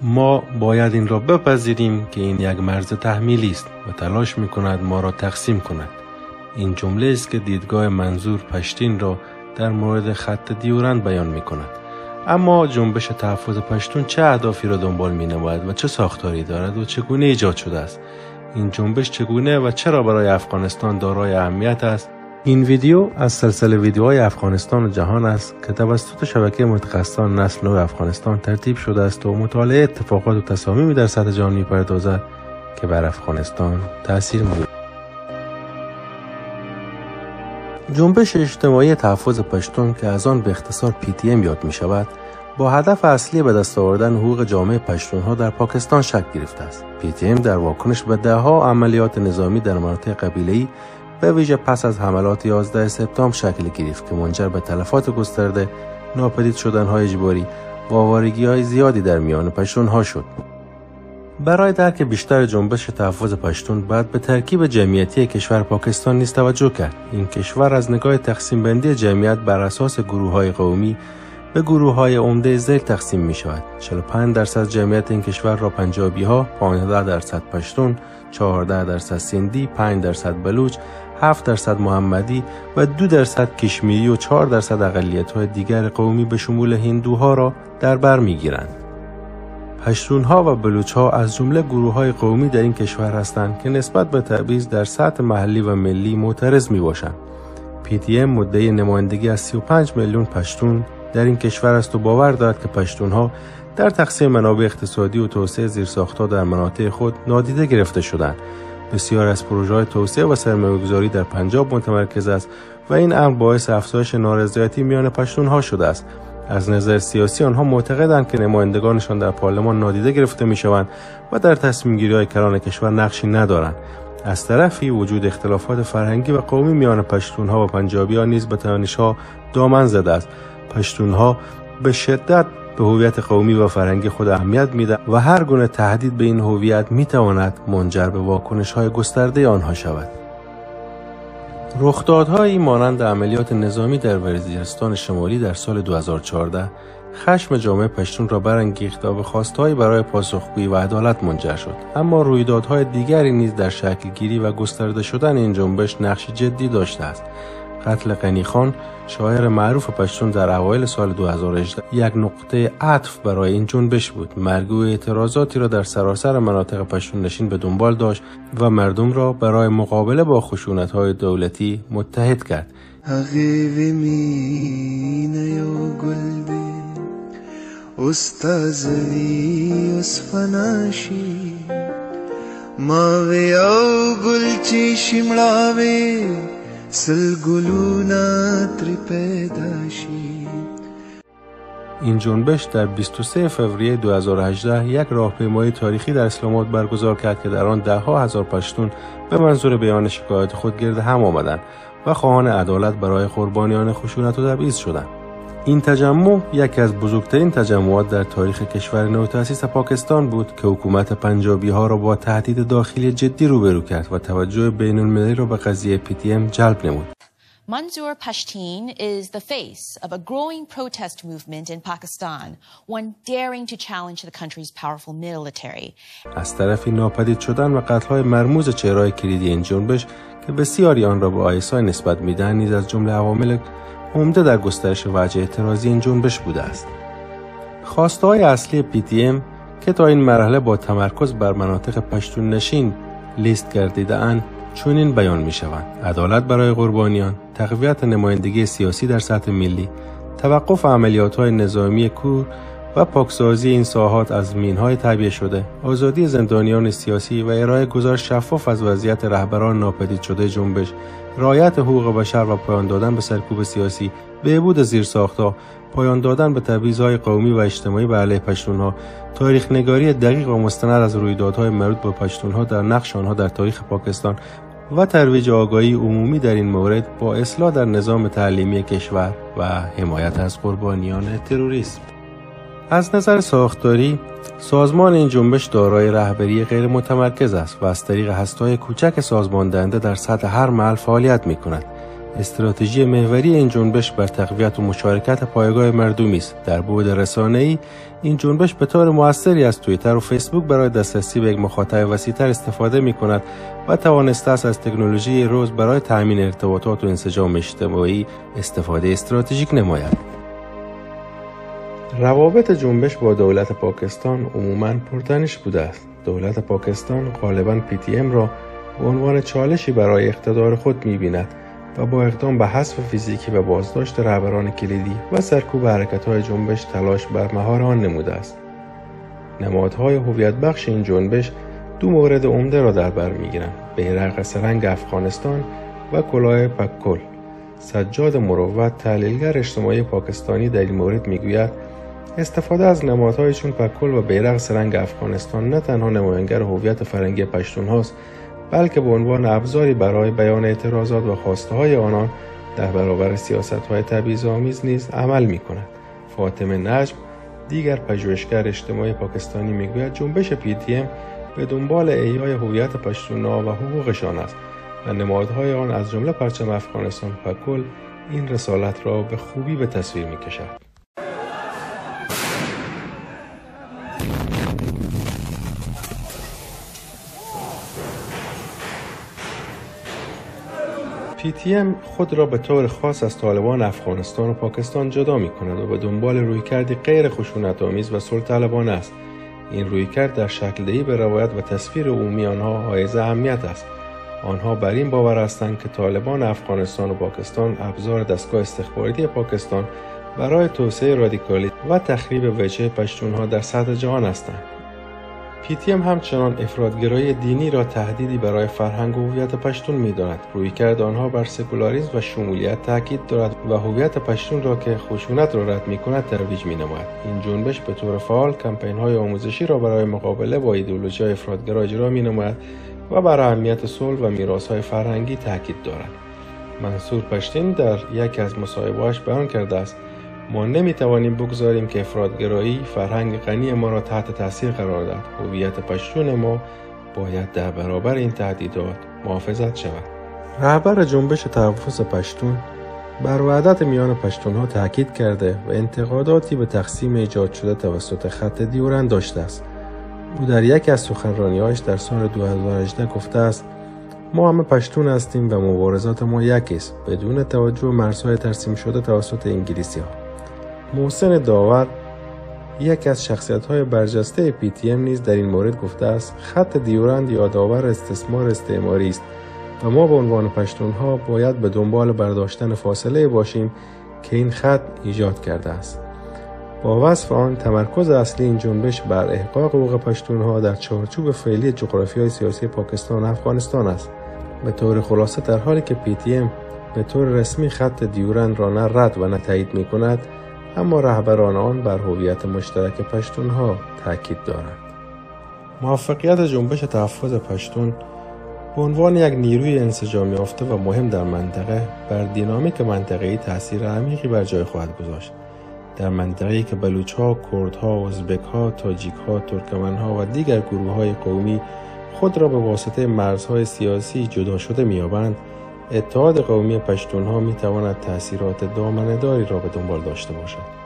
ما باید این را بپذیریم که این یک مرز تحمیلی است و تلاش می‌کند ما را تقسیم کند. این جمله است که دیدگاه منظور پشتین را در مورد خط دیورند بیان می‌کند. اما جنبش تحفظ پشتون چه اهدافی را دنبال می‌نماید و چه ساختاری دارد و چگونه ایجاد شده است؟ این جنبش چگونه و چرا برای افغانستان دارای اهمیت است؟ این ویدیو از سلسله ویدیوهای افغانستان و جهان است که توسط شبکه متخصصان نسل نو افغانستان ترتیب شده است و مطالعه اتفاقات و تصامیمی در سطح جهان می‌پردازد که بر افغانستان تأثیر می‌گذارد. جنبش اجتماعی تحفظ پشتون که از آن به اختصار PTM یاد می‌شود، با هدف اصلی به دست آوردن حقوق جامعه پشتون‌ها در پاکستان شکل گرفته است. PTM در واکنش به ده‌ها عملیات نظامی در مناطق قبیله‌ای به ویژه پس از حملات 11 سپتامبر شکل گرفت که منجر به تلفات گسترده، ناپدید شدن‌های اجباری و آوارگی‌های زیادی در میان پشتون‌ها شد. برای درک بیشتر جنبش تحفظ پشتون باید به ترکیب جمعیتی کشور پاکستان نیز توجه کرد. این کشور از نگاه تقسیم بندی جمعیت بر اساس گروه‌های قومی به گروه‌های عمده ذیل تقسیم می‌شود. 45% جمعیت این کشور را پنجابی‌ها، 15% پشتون، 14% سیندی، 5% بلوچ، 7% محمدی و 2% کشمیری و 4% اقلیت‌های دیگر قومی به شمول هندوها را در بر می‌گیرند. پشتونها و بلوچها از جمله گروه‌های قومی در این کشور هستند که نسبت به تبعیض در سطح محلی و ملی معترض میباشند. PTM مدعی نمایندگی از 35 میلیون پشتون در این کشور است و باور دارد که پشتونها در تقسیم منابع اقتصادی و توسعه زیرساخت‌ها در مناطق خود نادیده گرفته شدند. بسیار از پروژه‌های توسعه و سرمایه‌گذاری در پنجاب متمرکز است و این امر باعث افزایش نارضایتی میان پشتونها شده است. از نظر سیاسی آنها معتقدند که نمایندگانشان در پارلمان نادیده گرفته میشوند و در تصمیم‌گیری‌های کلان کشور نقشی ندارند. از طرفی وجود اختلافات فرهنگی و قومی میان پشتونها و پنجابی‌ها نیز به تنش‌ها دامن زده است. پشتونها به شدت به هویت قومی و فرهنگی خود اهمیت می‌دهند و هر گونه تهدید به این هویت می‌تواند منجر به واکنش‌های گسترده آنها شود. رخدادهایی مانند عملیات نظامی در وزیرستان شمالی در سال 2014 خشم جامعه پشتون را برانگیخت و به خواستهایی برای پاسخگویی و عدالت منجر شد. اما رویدادهای دیگری نیز در شکل‌گیری و گسترده شدن این جنبش نقشی جدی داشته است. قتل غنی خان، شاعر معروف پشتون، در اوایل سال 2018 یک نقطه عطف برای این جنبش بود. مرگ او اعتراضاتی را در سراسر مناطق پشتون نشین به دنبال داشت و مردم را برای مقابله با خشونت‌های دولتی متحد کرد. این جنبش در 23 فوریه 2018 یک راهپیمایی تاریخی در اسلام آباد برگزار کرد که در آن ده‌ها هزار پشتون به منظور بیان شکایات خود گرد هم آمدند و خواهان عدالت برای قربانیان خشونت و تبعیض شدند. این تجمع یکی از بزرگترین تجمعات در تاریخ کشور نوتأسیس پاکستان بود که حکومت پنجابی‌ها را با تهدید داخلی جدی روبرو کرد و توجه بین‌المللی را به قضیه PTM جلب نمود. Manzoor Pashtun is the face of a growing protest movement in Pakistan, one daring to challenge the country's powerful military. از طرفی ناپدید شدن و قتل‌های مرموز چهره‌های کلیدی این جنبش که بسیاری آن را به ISI نسبت می‌دهند نیز از جمله عوامل عمده در گسترش وجه اعتراضی این جنبش بوده است. خواسته‌های اصلی PTM که تا این مرحله با تمرکز بر مناطق پشتون نشین لیست گردیده‌اند چنین بیان می‌شوند: عدالت برای قربانیان، تقویت نمایندگی سیاسی در سطح ملی، توقف عملیات‌های نظامی کور و پاکسازی این ساحات از مین‌های تعبیه شده، آزادی زندانیان سیاسی و ارائه گزارش شفاف از وضعیت رهبران ناپدید شده جنبش، رعایت حقوق بشر و پایان دادن به سرکوب سیاسی، بهبود زیرساخت‌ها، پایان دادن به تبعیض‌های قومی و اجتماعی به علیه پشتون‌ها، تاریخ نگاری دقیق و مستند از رویدادهای مربوط به پشتون‌ها در نقش آنها در تاریخ پاکستان و ترویج آگاهی عمومی در این مورد با اصلاح در نظام تعلیمی کشور و حمایت از قربانیان تروریسم. از نظر ساختاری، سازمان این جنبش دارای رهبری غیر متمرکز است و از طریق هسته‌های کوچک سازمان دهنده در سطح هر محل فعالیت می‌کند. استراتژی محوری این جنبش بر تقویت و مشارکت پایگاه مردمی است. در بعد رسانه‌ای این جنبش به طور موثری از توییتر و فیسبوک برای دسترسی به یک مخاطب وسیع‌تر استفاده می‌کند و توانسته است از تکنولوژی روز برای تأمین ارتباطات و انسجام اجتماعی استفاده استراتژیک نماید. روابط جنبش با دولت پاکستان عموماً پرتنش بوده است. دولت پاکستان غالباً PTM را به عنوان چالشی برای اقتدار خود می‌بیند و با اقدام به حذف فیزیکی و بازداشت رهبران کلیدی و سرکوب حرکت‌های جنبش تلاش بر مهار آن نموده است. نمادهای هویت بخش این جنبش دو مورد عمده را در بر می‌گیرند: بیرق سه‌رنگ افغانستان و کلاه پکل. سجاد مروت، تحلیلگر اجتماعی پاکستانی، در این مورد می‌گوید استفاده از نمادهای چون پکل و بیرق سه‌رنگ افغانستان نه تنها نمایانگر هویت فرهنگی پشتون هاست، بلکه به عنوان ابزاری برای بیان اعتراضات و خواسته‌های آنان در برابر سیاست‌های تبعیض‌آمیز نیز عمل می‌کند. فاطمه نجم، دیگر پژوهشگر اجتماعی پاکستانی، می‌گوید جنبش PTM به دنبال احیای هویت پشتون‌ها و حقوقشان است و نمادهای آن از جمله پرچم افغانستان و پکل این رسالت را به خوبی به تصویر می‌کشد. PTM خود را به طور خاص از طالبان افغانستان و پاکستان جدا می کند و به دنبال رویکردی غیر خشونت‌آمیز و صلح‌طلبانه است. این رویکرد در شکل دهی به روایت و تصویر عمومی آنها حائز اهمیت است. آنها بر این باور هستند که طالبان افغانستان و پاکستان ابزار دستگاه استخباراتی پاکستان برای توسعه رادیکالی و تخریب وجه پشتونها در سطح جهان هستند. PTM همچنان افراط‌گرایی دینی را تهدیدی برای فرهنگ و هویت پشتون می‌داند. رویکرد آنها بر سکولاریسم و شمولیت تاکید دارد و هویت پشتون را که خشونت را رد می‌کند ترویج می‌نماید. این جنبش به طور فعال کمپین‌های آموزشی را برای مقابله با ایدئولوژی‌های افراط‌گرا اجرا می‌نماید و بر اهمیت صلح و میراث‌های فرهنگی تاکید دارد. منصور پشتین در یکی از مصاحبه‌هایش بیان کرده است: ما نمی‌توانیم بگذاریم که افراط‌گرایی فرهنگ غنی ما را تحت تاثیر قرار دهد. هویت پشتون ما باید در برابر این تهدیدات محافظت شود. رهبر جنبش تحفظ پشتون بر وحدت میان پشتون‌ها تاکید کرده و انتقاداتی به تقسیم ایجاد شده توسط خط دیورند داشته است. او در یکی از سخنرانی‌هایش در سال 2018 گفته است: ما همه پشتون هستیم و مبارزات ما یکی است، بدون توجه به مرزهای ترسیم شده توسط انگلیسی‌ها. محسن داور، یکی از شخصیت‌های برجسته PTM، نیز در این مورد گفته است: خط دیورند یادآور استثمار استعماری است و ما به عنوان پشتون‌ها باید به دنبال برداشتن فاصله باشیم که این خط ایجاد کرده است. با وصف آن، تمرکز اصلی این جنبش بر احقاق حقوق پشتون‌ها در چارچوب فعلی جغرافیای سیاسی پاکستان و افغانستان است. به طور خلاصه، در حالی که PTM به طور رسمی خط دیورند را نه رد و نه تایید می‌کند، اما رهبران آن بر هویت مشترک پشتون‌ها تاکید دارند. موفقیت جنبش تحفظ پشتون به عنوان یک نیروی انسجام یافته و مهم در منطقه بر دینامیک منطقه‌ای تأثیر عمیقی بر جای خواهد گذاشت. در منطقه‌ای که بلوچ‌ها، کردها، ازبک‌ها، تاجیک‌ها، ترکمن‌ها و دیگر گروه‌های قومی خود را به واسطه مرزهای سیاسی جدا شده می‌یابند، اتحاد قومی پشتون‌ها می‌تواند تأثیرات دامنه‌داری را به دنبال داشته باشد.